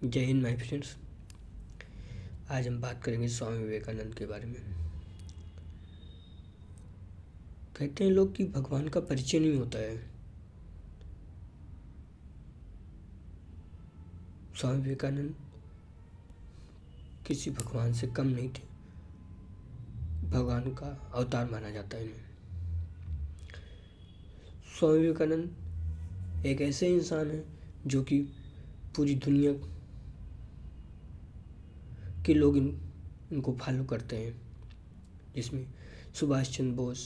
जय Hind my friends. आज हम बात करेंगे स्वामी विवेकानंद के बारे में। कहते हैं लोग कि भगवान का परिचय नहीं होता है। स्वामी विवेकानंद किसी भगवान से कम नहीं थे, भगवान का अवतार माना जाता है इन्हें। स्वामी विवेकानंद एक ऐसे इंसान हैं जो कि पूरी दुनिया के लोग इनको फॉलो करते हैं, जिसमें सुभाष चंद्र बोस,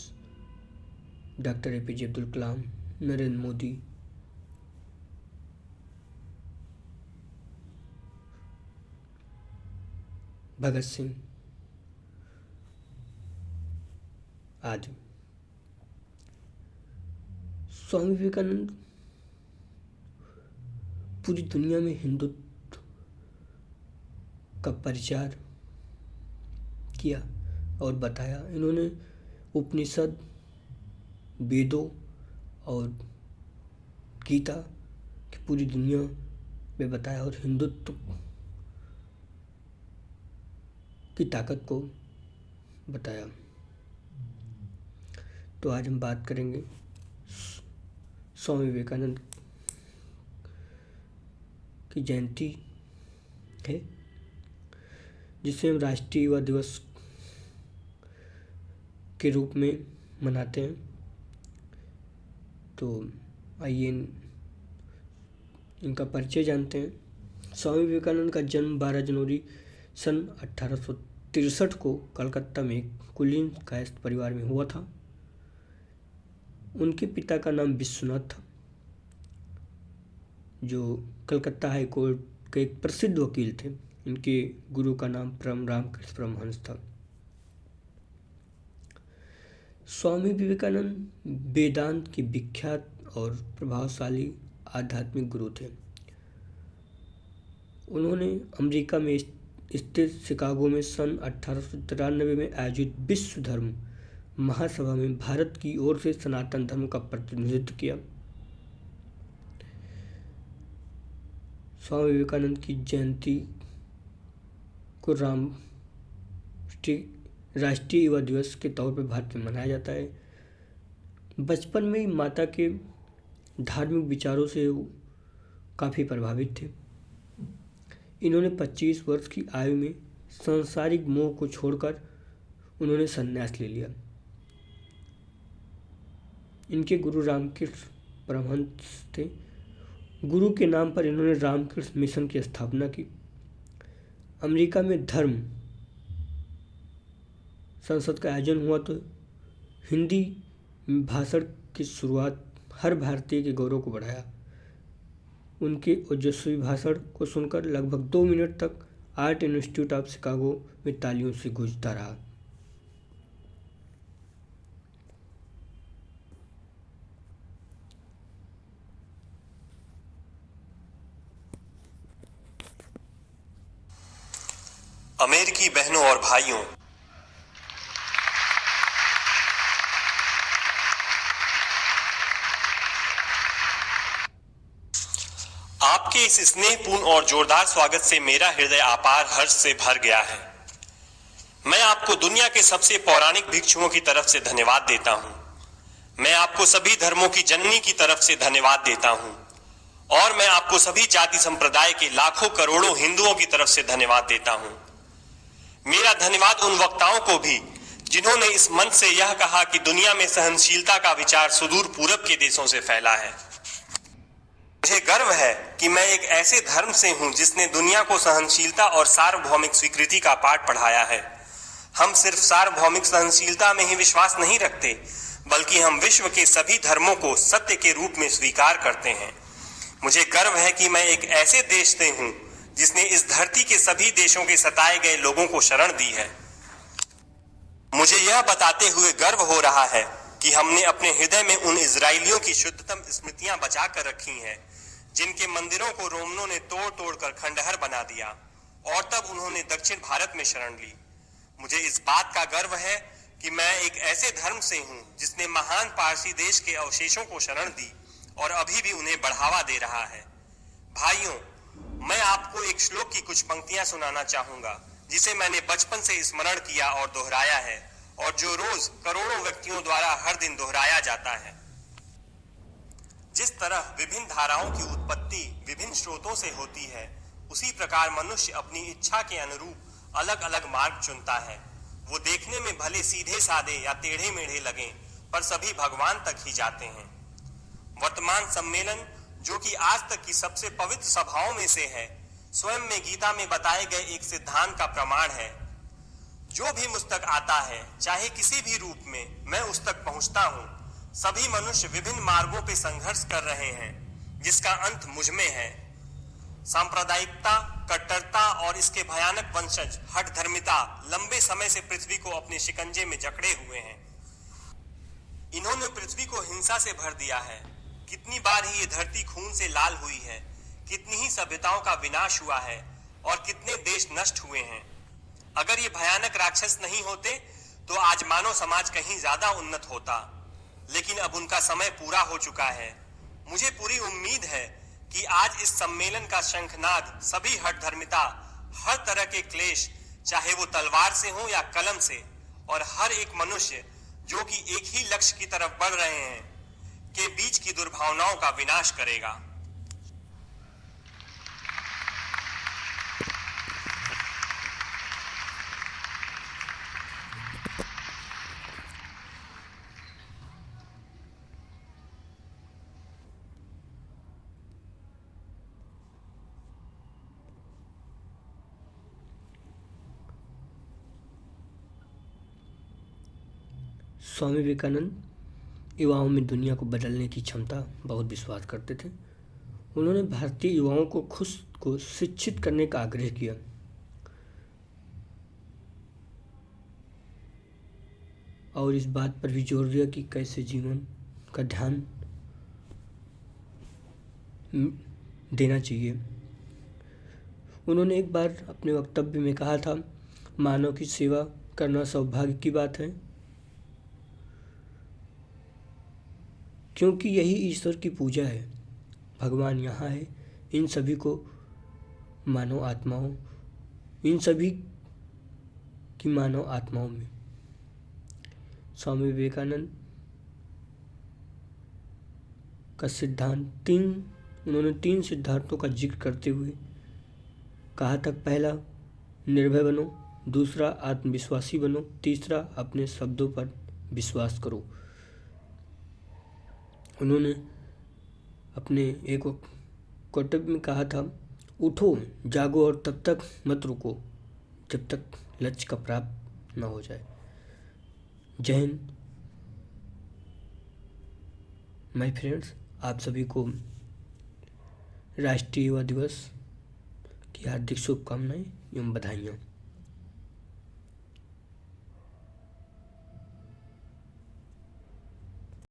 डॉक्टर APJ अब्दुल कलाम, नरेंद्र मोदी, भगत सिंह आदि। स्वामी विवेकानंद पूरी दुनिया में हिंदुत्व का प्रचार किया और बताया। इन्होंने उपनिषद, वेदों और गीता की पूरी दुनिया में बताया और हिंदुत्व की ताकत को बताया। तो आज हम बात करेंगे स्वामी विवेकानंद की जयंती है, जिसे हम राष्ट्रीय युवा दिवस के रूप में मनाते हैं। तो आइए इनका परिचय जानते हैं। स्वामी विवेकानंद का जन्म 12 जनवरी सन 1863 को कलकत्ता में एक कुलीन कायस्थ परिवार में हुआ था। उनके पिता का नाम विश्वनाथ था, जो कलकत्ता हाई कोर्ट के एक प्रसिद्ध वकील थे। इनके गुरु का नाम परम रामकृष्ण परमहंस था। स्वामी विवेकानंद वेदांत के विख्यात और प्रभावशाली आध्यात्मिक गुरु थे। उन्होंने अमेरिका में स्थित शिकागो में सन 1893 में आयोजित विश्व धर्म महासभा में भारत की ओर से सनातन धर्म का प्रतिनिधित्व किया। स्वामी विवेकानंद की जयंती को राष्ट्रीय युवा दिवस के तौर पर भारत में मनाया जाता है। बचपन में ही माता के धार्मिक विचारों से वो काफ़ी प्रभावित थे। इन्होंने 25 वर्ष की आयु में सांसारिक मोह को छोड़कर उन्होंने संन्यास ले लिया। इनके गुरु रामकृष्ण परमहंस थे। गुरु के नाम पर इन्होंने रामकृष्ण मिशन की स्थापना की। अमेरिका में धर्म संसद का आयोजन हुआ तो हिंदी भाषण की शुरुआत हर भारतीय के गौरव को बढ़ाया। उनके ओजस्वी भाषण को सुनकर लगभग 2 मिनट तक आर्ट इंस्टीट्यूट ऑफ शिकागो में तालियों से गूंजता रहा। अमेरिकी बहनों और भाइयों, आपके इस स्नेहपूर्ण और जोरदार स्वागत से मेरा हृदय अपार हर्ष से भर गया है। मैं आपको दुनिया के सबसे पौराणिक भिक्षुओं की तरफ से धन्यवाद देता हूं। मैं आपको सभी धर्मों की जननी की तरफ से धन्यवाद देता हूं और मैं आपको सभी जाति संप्रदाय के लाखों करोड़ों हिंदुओं की तरफ से धन्यवाद देता हूं। मेरा धन्यवाद उन वक्ताओं को भी जिन्होंने इस मंच से यह कहा कि दुनिया में सहनशीलता का विचार सुदूर पूरब के देशों से फैला है। मुझे गर्व है कि मैं एक ऐसे धर्म से हूं जिसने दुनिया को सहनशीलता और सार्वभौमिक स्वीकृति का पाठ पढ़ाया है। हम सिर्फ सार्वभौमिक सहनशीलता में ही विश्वास नहीं रखते, बल्कि हम विश्व के सभी धर्मों को सत्य के रूप में स्वीकार करते हैं। मुझे गर्व है कि मैं एक ऐसे देश से हूं जिसने इस धरती के सभी देशों के सताए गए लोगों को शरण दी है। मुझे यह बताते हुए गर्व हो रहा है कि हमने अपने हृदय में उन इजरायलियों की शुद्धतम स्मृतियां बचा कर रखी हैं, जिनके मंदिरों को रोमनों ने तोड़ तोड़ कर खंडहर बना दिया और तब उन्होंने दक्षिण भारत में शरण ली। मुझे इस बात का गर्व है कि मैं एक ऐसे धर्म से हूं जिसने महान पारसी देश के अवशेषों को शरण दी और अभी भी उन्हें बढ़ावा दे रहा है। भाइयों, मैं आपको एक श्लोक की कुछ पंक्तियां सुनाना चाहूंगा जिसे मैंने बचपन से स्मरण किया और दोहराया है और जो रोज करोड़ों व्यक्तियों द्वारा हर दिन दोहराया जाता है। जिस तरह विभिन्न धाराओं की उत्पत्ति विभिन्न स्रोतों से होती है, उसी प्रकार मनुष्य अपनी इच्छा के अनुरूप अलग अलग मार्ग चुनता है। वो देखने में भले सीधे साधे या टेढ़े मेढ़े लगें, पर सभी भगवान तक ही जाते हैं। वर्तमान सम्मेलन, जो कि आज तक की सबसे पवित्र सभाओं में से है, स्वयं में गीता में बताए गए एक सिद्धांत का प्रमाण है। जो भी मुझ तक आता है, चाहे किसी भी रूप में, मैं उस तक पहुंचता हूं। सभी मनुष्य विभिन्न मार्गों पे संघर्ष कर रहे हैं, जिसका अंत मुझ में है। सांप्रदायिकता, कट्टरता और इसके भयानक वंशज हठ धर्मिता लंबे समय से पृथ्वी को अपने शिकंजे में जकड़े हुए हैं। इन्होंने पृथ्वी को हिंसा से भर दिया है। कितनी बार ही ये धरती खून से लाल हुई है, कितनी ही सभ्यताओं का विनाश हुआ है और कितने देश नष्ट हुए हैं। अगर ये भयानक राक्षस नहीं होते तो आज मानव समाज कहीं ज्यादा उन्नत होता, लेकिन अब उनका समय पूरा हो चुका है। मुझे पूरी उम्मीद है कि आज इस सम्मेलन का शंखनाद सभी हठ धर्मिता, हर तरह के क्लेश, चाहे वो तलवार से हो या कलम से, और हर एक मनुष्य जो कि एक ही लक्ष्य की तरफ बढ़ रहे हैं, के बीच की दुर्भावनाओं का विनाश करेगा। स्वामी विवेकानंद युवाओं में दुनिया को बदलने की क्षमता बहुत विश्वास करते थे। उन्होंने भारतीय युवाओं को खुद को शिक्षित करने का आग्रह किया। और इस बात पर भी जोर दिया कि कैसे जीवन का ध्यान देना चाहिए। उन्होंने एक बार अपने वक्तव्य में कहा था, मानव की सेवा करना सौभाग्य की बात है, क्योंकि यही ईश्वर की पूजा है। भगवान यहाँ है, इन सभी को मानव आत्माओं, इन सभी की मानव आत्माओं में। स्वामी विवेकानंद का सिद्धांत उन्होंने 3 सिद्धांतों का जिक्र करते हुए कहा था, पहला निर्भय बनो, दूसरा आत्मविश्वासी बनो, तीसरा अपने शब्दों पर विश्वास करो। उन्होंने अपने एक कर्तव्य में कहा था, उठो, जागो और तब तक मत रुको जब तक लक्ष्य का प्राप्त न हो जाए। जय हिंद माय फ्रेंड्स, आप सभी को राष्ट्रीय युवा दिवस की हार्दिक शुभकामनाएं एवं बधाइयाँ।